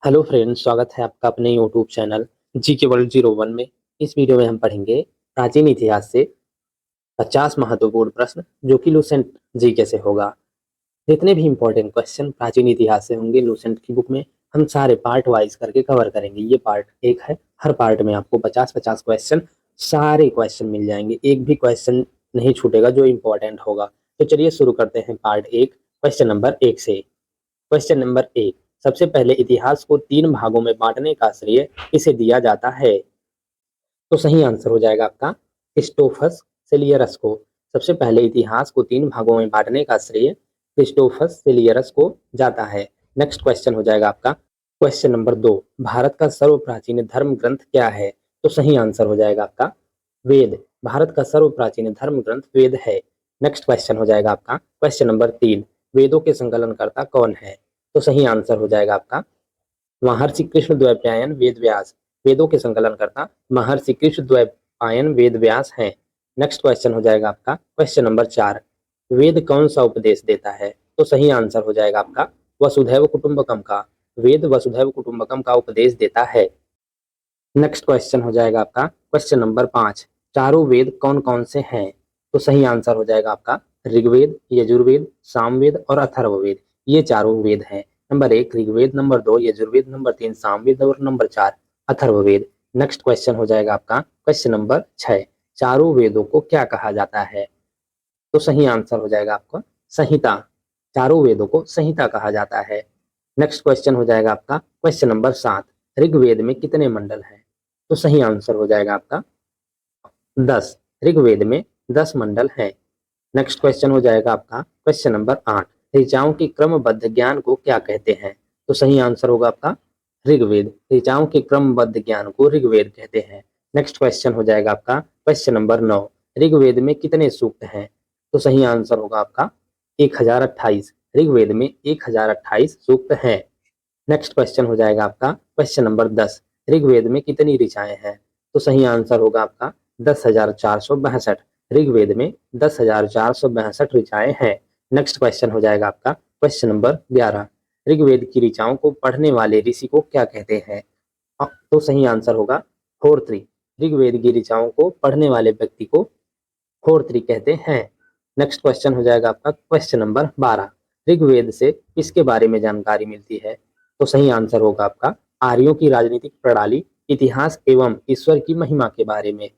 Hello friends, स्वागत है आपका अपने यूट्यूब चैनल जी के वर्ल्ड 01 में। इस वीडियो में हम पढ़ेंगे प्राचीन इतिहास से 50 महत्वपूर्ण प्रश्न जो कि लूसेंट जी के से होगा। जितने भी इंपॉर्टेंट क्वेश्चन प्राचीन इतिहास से होंगे लूसेंट की बुक में, हम सारे पार्ट वाइज करके कवर करेंगे। ये पार्ट एक है, हर पार्ट में आपको 50-50 क्वेश्चन, सारे क्वेश्चन मिल जाएंगे, एक भी क्वेश्चन नहीं छूटेगा जो इम्पोर्टेंट होगा। तो चलिए शुरू करते हैं पार्ट एक, क्वेश्चन नंबर एक से। क्वेश्चन नंबर एक, सबसे पहले इतिहास को तीन भागों में बांटने का श्रेय किसे दिया जाता है? तो सही आंसर हो जाएगा आपका क्रिस्टोफस सेलियरस को। सबसे पहले इतिहास को तीन भागों में बांटने का श्रेय क्रिस्टोफस सेलियरस को जाता है। नेक्स्ट क्वेश्चन हो जाएगा आपका क्वेश्चन नंबर दो, भारत का सर्व प्राचीन धर्म ग्रंथ क्या है? तो सही आंसर हो जाएगा आपका वेद। भारत का सर्व प्राचीन धर्म ग्रंथ वेद है। नेक्स्ट क्वेश्चन हो जाएगा आपका क्वेश्चन नंबर तीन, वेदों के संकलनकर्ता कौन है? तो सही आंसर हो जाएगा आपका महर्षि कृष्ण द्वैपायन वेद व्यास। वेदों के संकलनकर्ता महर्षि कृष्ण द्वैपायन वेद व्यास हैं। नेक्स्ट क्वेश्चन हो जाएगा आपका क्वेश्चन नंबर चार, वेद कौन सा उपदेश देता है? तो सही आंसर हो जाएगा आपका वसुधैव कुटुंबकम का। वेद वसुधैव कुटुंबकम का उपदेश देता है। नेक्स्ट क्वेश्चन हो जाएगा आपका क्वेश्चन नंबर पांच, चारों वेद कौन कौन से हैं? तो सही आंसर हो जाएगा आपका ऋग्वेद, यजुर्वेद, सामवेद और अथर्ववेद। ये चारों वेद हैं। नंबर एक ऋग्वेद, नंबर दो यजुर्वेद, नंबर तीन सामवेद और नंबर चार अथर्ववेद। नेक्स्ट क्वेश्चन हो जाएगा आपका क्वेश्चन नंबर छह, चारों वेदों को क्या कहा जाता है? तो सही आंसर हो जाएगा आपका संहिता। चारों वेदों को संहिता कहा जाता है। नेक्स्ट क्वेश्चन हो जाएगा आपका क्वेश्चन नंबर सात, ऋग्वेद में कितने मंडल हैं? तो सही आंसर हो जाएगा आपका 10। ऋग्वेद में 10 मंडल हैं। नेक्स्ट क्वेश्चन हो जाएगा आपका क्वेश्चन नंबर आठ, ऋचाओं के क्रमबद्ध ज्ञान को क्या कहते हैं? तो सही आंसर होगा आपका ऋग्वेद। ऋचाओं के क्रमबद्ध ज्ञान को ऋग्वेद कहते हैं। नेक्स्ट क्वेश्चन हो जाएगा आपका क्वेश्चन नंबर नौ, ऋग्वेद में कितने सूक्त हैं? तो सही आंसर होगा आपका 1028। ऋग्वेद में 1028 सूक्त हैं। नेक्स्ट क्वेश्चन हो जाएगा आपका क्वेश्चन नंबर 10, ऋग्वेद में कितनी ऋचाएं हैं? तो सही आंसर होगा आपका 10,462। ऋग्वेद में 10,462 ऋचाएं हैं। नेक्स्ट क्वेश्चन हो जाएगा आपका क्वेश्चन नंबर 11, ऋग्वेद की ऋचाओं को पढ़ने वाले ऋषि को क्या कहते हैं? तो सही आंसर होगा होर्त्री। ऋग्वेद की ऋचाओं को पढ़ने वाले व्यक्ति को होर्त्री कहते हैं। नेक्स्ट क्वेश्चन हो जाएगा आपका क्वेश्चन नंबर 12, ऋग्वेद से किसके बारे में जानकारी मिलती है? तो सही आंसर होगा आपका आर्यों की राजनीतिक प्रणाली, इतिहास एवं ईश्वर की महिमा के बारे में।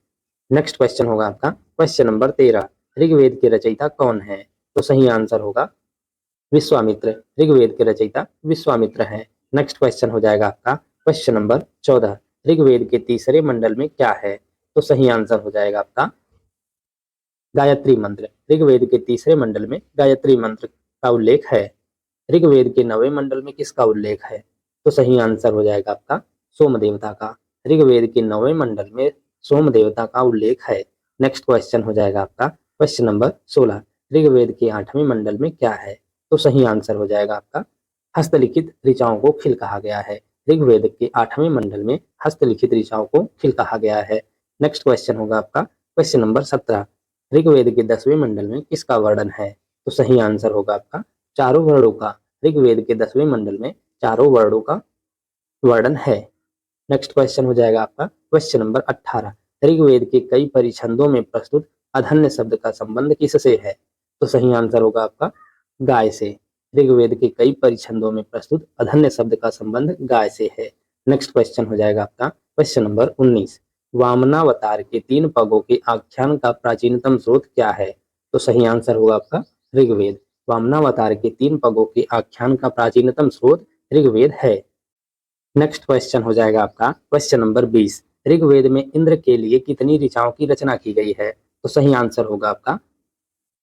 नेक्स्ट क्वेश्चन होगा आपका क्वेश्चन नंबर 13, ऋग्वेद के रचयिता कौन है? तो सही आंसर होगा विश्वामित्र। ऋग्वेद के रचयिता विश्वामित्र हैं। नेक्स्ट क्वेश्चन हो जाएगा आपका क्वेश्चन नंबर 14, ऋग्वेद के तीसरे मंडल में क्या है? तो सही आंसर हो जाएगा आपका गायत्री मंत्र। ऋग्वेद के तीसरे मंडल में गायत्री मंत्र का उल्लेख है। ऋग्वेद के नवें मंडल में किसका उल्लेख है? तो सही आंसर हो जाएगा आपका सोम देवता का। ऋग्वेद के नवें मंडल में सोम देवता का उल्लेख है। नेक्स्ट क्वेश्चन हो जाएगा आपका क्वेश्चन नंबर 16, ऋग्वेद के आठवें मंडल में क्या है? तो सही आंसर हो जाएगा आपका हस्तलिखित ऋचाओं को खिल कहा गया है। ऋग्वेद के आठवें मंडल में हस्तलिखित ऋचाओं को खिल कहा गया है। नेक्स्ट क्वेश्चन होगा आपका क्वेश्चन नंबर 17, ऋग्वेद के 10वें मंडल में किसका वर्णन है? तो सही आंसर होगा आपका चारों वर्णों का। ऋग्वेद के 10वें मंडल में चारों वर्णों का वर्णन है। नेक्स्ट क्वेश्चन हो जाएगा आपका क्वेश्चन नंबर 18, ऋग्वेद के कई परिछंदों में प्रस्तुत अधन्य शब्द का संबंध किससे है? तो सही आंसर होगा आपका गाय से। ऋग्वेद के कई परिछंदों में प्रस्तुत अधन्य शब्द का संबंध गाय से है। नेक्स्ट क्वेश्चन हो जाएगा आपका क्वेश्चन नंबर 19, वामनावतार के तीन पगों के आख्यान का प्राचीनतम स्रोत क्या है? तो सही आंसर होगा आपका ऋग्वेद। वामनावतार के तीन पगों के आख्यान का प्राचीनतम स्रोत ऋग्वेद है। नेक्स्ट क्वेश्चन हो जाएगा आपका क्वेश्चन नंबर 20, ऋग्वेद में इंद्र के लिए कितनी ऋचाओं की रचना की गई है? तो सही आंसर होगा आपका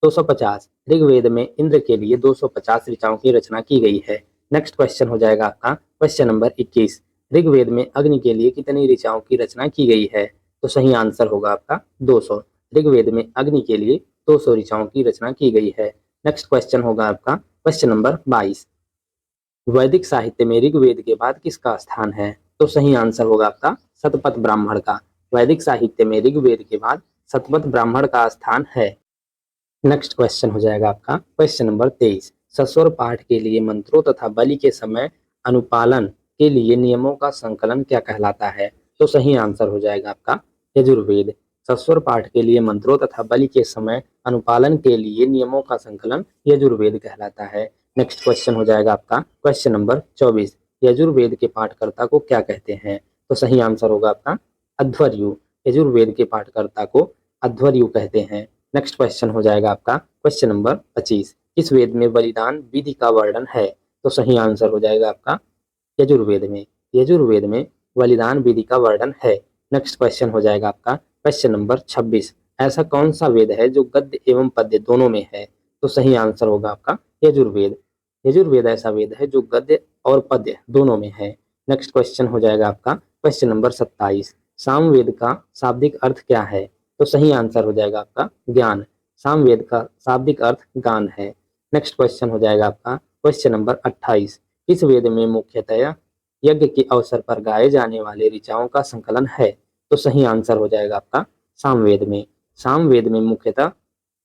250। ऋग्वेद में इंद्र के लिए 250 ऋचाओं की रचना की गई है। नेक्स्ट क्वेश्चन हो जाएगा आपका क्वेश्चन नंबर 21, ऋग्वेद में अग्नि के लिए कितनी ऋचाओं की रचना की गई है? तो सही आंसर होगा आपका 200। ऋग्वेद में अग्नि के लिए 200 ऋचाओं की रचना की गई है। नेक्स्ट क्वेश्चन होगा आपका क्वेश्चन नंबर 22, वैदिक साहित्य में ऋग्वेद के बाद किसका स्थान है? तो सही आंसर होगा आपका शतपथ ब्राह्मण का। वैदिक साहित्य में ऋग्वेद के बाद शतपथ ब्राह्मण का स्थान है। नेक्स्ट क्वेश्चन हो जाएगा आपका क्वेश्चन नंबर 23, सस्वर पाठ के लिए मंत्रों तथा बलि के समय अनुपालन के लिए नियमों का संकलन क्या कहलाता है? तो सही आंसर हो जाएगा आपका यजुर्वेद। सस्वर पाठ के लिए मंत्रों तथा बलि के समय अनुपालन के लिए नियमों का संकलन यजुर्वेद कहलाता है। नेक्स्ट क्वेश्चन हो जाएगा आपका क्वेश्चन नंबर 24। यजुर्वेद के पाठकर्ता को क्या कहते हैं? तो सही आंसर होगा आपका अध्वर्यु। यजुर्वेद के पाठकर्ता को अध्वर्यु कहते हैं। नेक्स्ट क्वेश्चन हो जाएगा आपका क्वेश्चन नंबर 25। किस वेद में बलिदान विधि का वर्णन है? तो सही आंसर हो जाएगा आपका यजुर्वेद में। यजुर्वेद में बलिदान विधि का वर्णन है। नेक्स्ट क्वेश्चन हो जाएगा आपका क्वेश्चन नंबर 26। ऐसा कौन सा वेद है जो गद्य एवं पद्य दोनों में है? तो सही आंसर होगा आपका यजुर्वेद। यजुर्वेद ऐसा वेद है जो गद्य और पद्य दोनों में है। नेक्स्ट क्वेश्चन हो जाएगा आपका क्वेश्चन नंबर 27। सामवेद का शाब्दिक अर्थ क्या है? तो सही आंसर हो जाएगा आपका ज्ञान। सामवेद का शाब्दिक अर्थ ज्ञान है। नेक्स्ट क्वेश्चन हो जाएगा आपका क्वेश्चन नंबर 28। इस वेद में मुख्यतया यज्ञ के अवसर पर गाए जाने वाले ऋचाओं का संकलन है? तो सही आंसर हो जाएगा आपका सामवेद में। सामवेद में मुख्यतः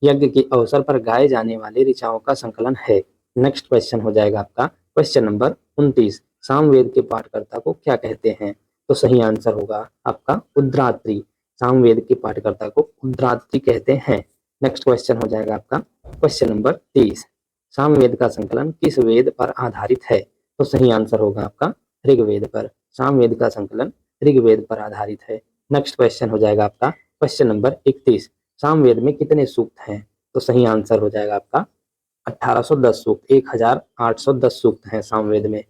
यज्ञ के अवसर पर गाए जाने वाले ऋचाओं का संकलन है। नेक्स्ट क्वेश्चन हो जाएगा आपका क्वेश्चन नंबर 29। सामवेद के पाठकर्ता को क्या कहते हैं? तो सही आंसर होगा आपका उद्रात्री। सामवेद के पाठकर्ता को उद्रात्री कहते हैं। नेक्स्ट क्वेश्चन हो जाएगा आपका क्वेश्चन नंबर 30। सामवेद का संकलन किस वेद पर आधारित है? तो सही आंसर होगा आपका ऋग्वेद पर। सामवेद का संकलन ऋग्वेद पर आधारित है। नेक्स्ट क्वेश्चन हो जाएगा आपका क्वेश्चन नंबर 31। सामवेद में कितने सूक्त हैं? तो सही आंसर हो जाएगा आपका 1810 सूक्त। 1810 सूक्त हैं सामवेद में।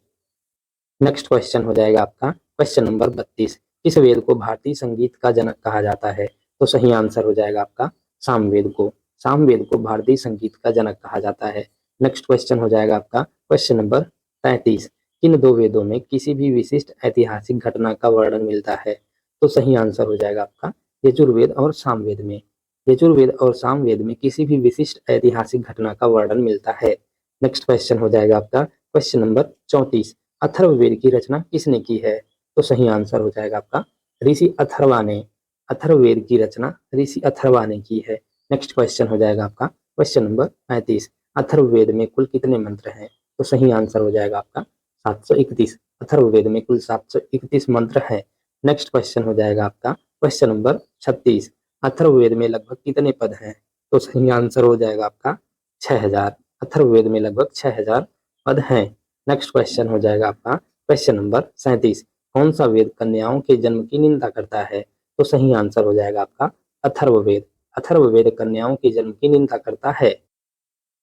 नेक्स्ट क्वेश्चन हो जाएगा आपका क्वेश्चन नंबर 32। किस वेद को भारतीय संगीत का जनक कहा जाता है? तो सही आंसर हो जाएगा आपका सामवेद को। सामवेद को भारतीय संगीत का जनक कहा जाता है। नेक्स्ट क्वेश्चन हो जाएगा आपका क्वेश्चन नंबर 33। किन दो वेदों में किसी भी विशिष्ट ऐतिहासिक घटना का वर्णन मिलता है? तो सही आंसर हो जाएगा आपका यजुर्वेद और सामवेद में। यजुर्वेद और सामवेद में किसी भी विशिष्ट ऐतिहासिक घटना का वर्णन मिलता है। नेक्स्ट क्वेश्चन हो जाएगा आपका क्वेश्चन नंबर 34। अथर्ववेद की रचना किसने की है? तो सही आंसर हो जाएगा आपका ऋषि अथर्वा ने। अथर्ववेद की रचना ऋषि अथर्वा ने की है। नेक्स्ट क्वेश्चन हो जाएगा आपका क्वेश्चन नंबर 35। अथर्ववेद में कुल कितने मंत्र हैं? तो सही आंसर हो जाएगा आपका 731। अथर्ववेद में कुल 731 मंत्र हैं। नेक्स्ट क्वेश्चन हो जाएगा आपका क्वेश्चन नंबर 36। अथर्ववेद में लगभग कितने पद हैं? तो सही आंसर हो जाएगा आपका 6000। अथर्ववेद में लगभग 6000 पद हैं। नेक्स्ट क्वेश्चन हो जाएगा आपका क्वेश्चन नंबर 37। कौन सा वेद कन्याओं के जन्म की निंदा करता है? तो सही आंसर हो जाएगा आपका अथर्ववेद। अथर्ववेद कन्याओं के जन्म की निंदा करता है।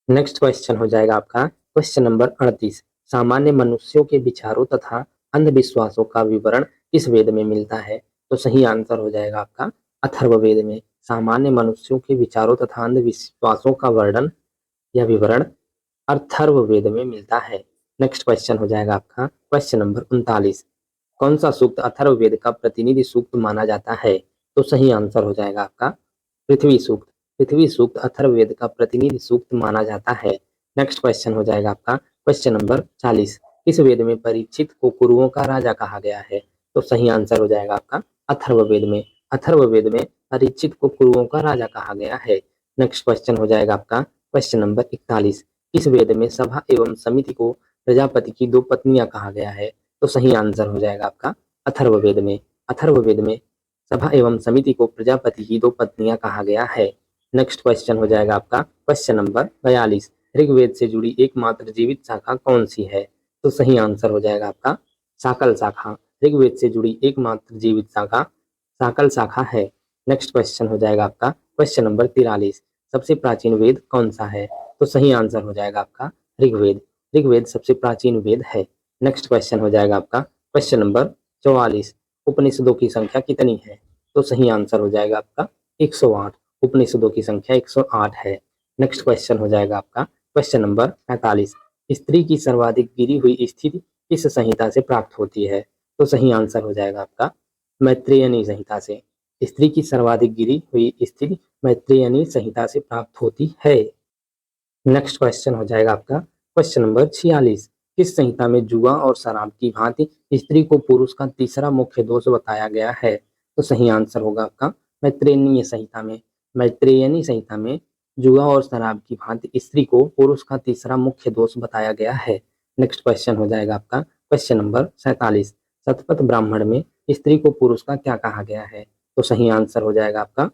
नेक्स्ट क्वेश्चन हो जाएगा आपका क्वेश्चन नंबर 38। सामान्य मनुष्यों के विचारों तथा अंधविश्वासों का विवरण किस वेद में मिलता है? तो सही आंसर हो जाएगा आपका अथर्ववेद में। सामान्य मनुष्यों के विचारों तथा अंधविश्वासों का वर्णन या विवरण अथर्ववेद में मिलता है। नेक्स्ट क्वेश्चन हो जाएगा आपका क्वेश्चन नंबर 39। कौन सा सूक्त अथर्ववेद का प्रतिनिधि सूक्त माना जाता है? तो सही आंसर हो जाएगा आपका पृथ्वी सूक्त। पृथ्वी सूक्त अथर्ववेद का प्रतिनिधि सूक्त माना जाता है। नेक्स्ट क्वेश्चन हो जाएगा आपका क्वेश्चन नंबर 40। किस वेद में परीक्षित को कुरुओं का राजा कहा गया है? तो सही आंसर हो जाएगा आपका अथर्ववेद में। अथर्ववेद में परीक्षित को कुरुओं का राजा कहा गया है। नेक्स्ट क्वेश्चन हो जाएगा आपका क्वेश्चन नंबर 41। किस वेद में सभा एवं समिति को प्रजापति की दो पत्नियां कहा गया है? तो सही आंसर हो जाएगा आपका अथर्ववेद में। अथर्ववेद में सभा एवं समिति को प्रजापति की दो पत्नियां कहा गया है। नेक्स्ट क्वेश्चन हो जाएगा आपका क्वेश्चन नंबर 42। ऋग्वेद से जुड़ी एकमात्र जीवित शाखा कौन सी है? तो सही आंसर हो जाएगा आपका साकल शाखा। ऋग्वेद से जुड़ी एकमात्र जीवित शाखा साकल शाखा है। नेक्स्ट क्वेश्चन हो जाएगा आपका क्वेश्चन नंबर 43। सबसे प्राचीन वेद कौन सा है? तो सही आंसर हो जाएगा आपका ऋग्वेद। ऋग्वेद सबसे प्राचीन वेद है। नेक्स्ट क्वेश्चन हो जाएगा आपका क्वेश्चन नंबर 44। उपनिषदों की संख्या कितनी है? तो सही आंसर हो जाएगा आपका 108। उपनिषदों की संख्या 108 है। नेक्स्ट क्वेश्चन हो जाएगा आपका क्वेश्चन नंबर 45। स्त्री की सर्वाधिक गिरी हुई स्थिति किस संहिता से प्राप्त होती है? तो सही आंसर हो जाएगा आपका मैत्रेयनी संहिता से। स्त्री की सर्वाधिक गिरी हुई स्थिति मैत्रेयनी संहिता से प्राप्त होती है। नेक्स्ट क्वेश्चन हो जाएगा आपका क्वेश्चन नंबर 46। किस संहिता में जुआ और शराब की भांति स्त्री को पुरुष का तीसरा मुख्य दोष बताया गया है? तो सही आंसर होगा आपका मैत्रेयनी संहिता में। मैत्रेयनी संहिता में जुआ और शराब की भांति स्त्री को पुरुष का तीसरा मुख्य दोष बताया गया है। नेक्स्ट क्वेश्चन हो जाएगा आपका क्वेश्चन नंबर 47, शतपथ ब्राह्मण में स्त्री को पुरुष का क्या कहा गया है? तो सही आंसर हो जाएगा आपका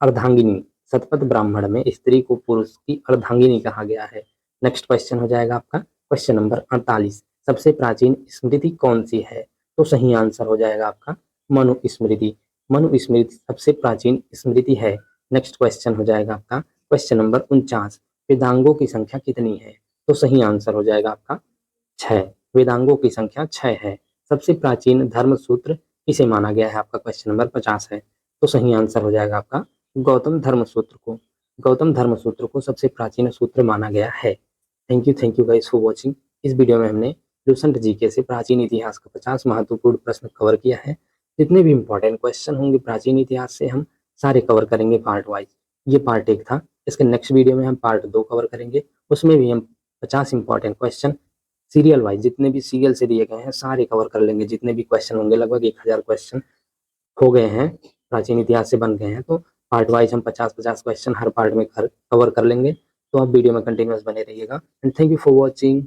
अर्धांगिनी। शतपथ ब्राह्मण में स्त्री को पुरुष की अर्धांगिनी कहा गया है। नेक्स्ट क्वेश्चन हो जाएगा आपका क्वेश्चन नंबर 48, सबसे प्राचीन स्मृति कौन सी है? तो सही आंसर हो जाएगा आपका मनुस्मृति। मनुस्मृति सबसे प्राचीन स्मृति है। नेक्स्ट क्वेश्चन हो जाएगा आपका क्वेश्चन नंबर 49, वेदांगों की संख्या कितनी है? तो सही आंसर हो जाएगा आपका 6। वेदांगों की संख्या 6 है। सबसे प्राचीन धर्म सूत्र किसे माना गया है? आपका क्वेश्चन नंबर 50 है। तो सही आंसर हो जाएगा आपका गौतम धर्म सूत्र को। गौतम धर्म सूत्र को सबसे प्राचीन सूत्र माना गया है। Thank you guys for watching. इस वीडियो में हमने लूसेंट जीके से प्राचीन इतिहास का 50 महत्वपूर्ण प्रश्न कवर किया है। जितने भी इंपॉर्टेंट क्वेश्चन होंगे प्राचीन इतिहास से हम सारे कवर करेंगे पार्ट वाइज। ये पार्ट 1 था। इसके नेक्स्ट वीडियो में हम पार्ट 2 कवर करेंगे। उसमें भी हम 50 इंपॉर्टेंट क्वेश्चन सीरियल वाइज जितने भी सीरियल से दिए गए हैं सारे कवर कर लेंगे। जितने भी क्वेश्चन होंगे लगभग 1000 क्वेश्चन हो गए हैं, प्राचीन इतिहास से बन गए हैं। तो पार्ट वाइज हम 50-50 क्वेश्चन हर पार्ट में कवर कर लेंगे। तो आप वीडियो में कंटिन्यूअस बने रहिएगा and thank you for watching.